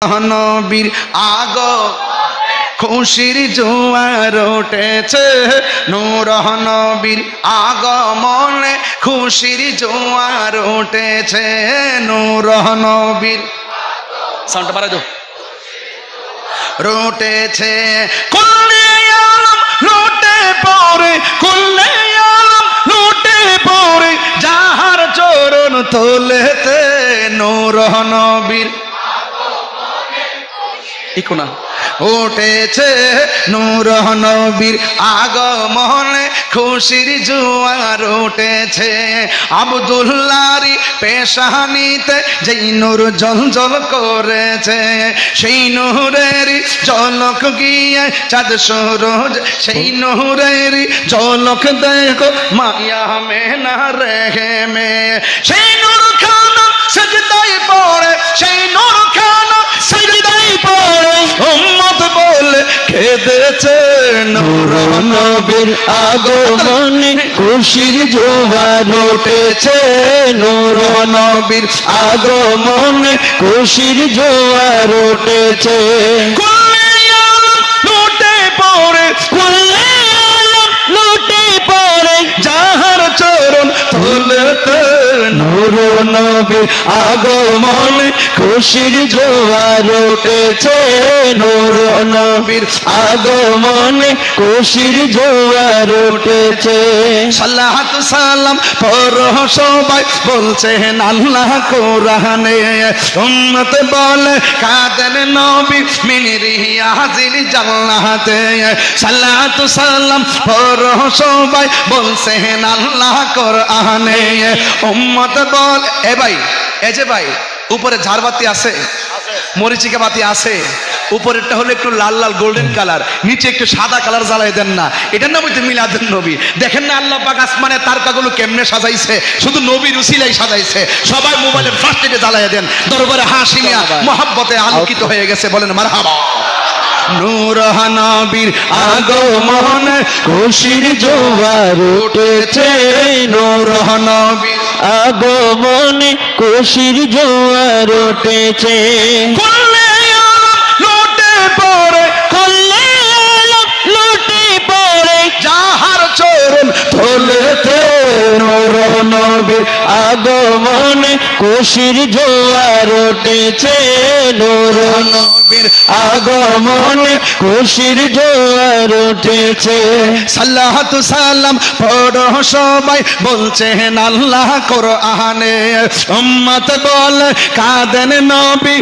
নবীর খুশির জোয়ার উঠেছে, নূর নবীর আগমনে খুশির জোয়ার উঠেছে, নূর নবীর সাউন্ডটা বাড়াই দাও রুটেছে, কুল্লে আলম লুটে পড়ে, কুল্লে আলম লুটে পড়ে, যাহার চরণ তোলেতে নূর নবীর ইকুনা উঠেছে, নূর নবীর আগমনে খুশির জোয়ার উঠেছে। আব্দুল্লাহর পেশানিতে যেই নূর জ্বলজ্বল করেছে, সেই নূরের ঝলক গিয়ে চাঁদ সূরজ, সেই নূরের ঝলক দেখো মায়া মেনা রেহে মে, সেই নূর খানা সিজদায় পড়ে, সেই নূর খানা সিজদায় পড়ে উম্মত বলে কেঁদেছে, নূর নবীর আগমনে খুশির জোয়ার উঠেছে, নূর নবীর আগমনে খুশির জোয়ার উঠেছে। কুল্লে আলম লুটে পড়ে, কুল্লে আলম লুটে পড়ে, যাহার চরণ তোলেতে নূর নবীর আগমনে খুশির জোয়ার উঠেছে, নূর নবীর আগমনে খুশির জোয়ার উঠেছে। সালাত সালাম পড়ো সবাই বলছেন আল্লাহ কোরআনে, উম্মত বলে কাদের নবী মিনিরি হাজির জান্নাতে, সালাত সালাম পড়ো সবাই বলছেন আল্লাহ কোরআনে, উম্মত বল এ ভাই, এ যে ভাই উপরে ঝাড়বাতি আছে, মরিচিকা বাতি আছে, উপরেরটা হলো একটু লাল লাল গোল্ডেন কালার, নিচে একটু সাদা কালার জ্বালাই দেন না, এটার নাম হচ্ছে মিলাদুন নবী। দেখেন না আল্লাহ পাক আসমানে তারকাগুলো কেমনে সাজাইছে, শুধু নবীর উসিলাই সাজাইছে। সবাই মোবাইলের ফার্স্ট এটে জ্বালাই দেন, দরবারে হাসি নিয়া মহব্বতে আলোকিত হয়ে গেছে, বলেন মারহাবা। নূর নবীর আগমনে খুশির জোয়ার উঠেছে, নূর নবীর আগমনে খুশির জোয়ার উঠেছে। কুল্লে আলম লুটে পড়ে, কুল্লে আলম লুটে পড়ে, যাহার চরণ তোলেতে নূর নবীর আগমনে খুশির জোয়ার উঠেছে, নূর নবীর আগমনে খুশির জোয়ার উঠেছে। সালাত সালাম পড়ো সবাই বলছেন আল্লাহ কোরআনে, উম্মত বলে কাঁদেন নবী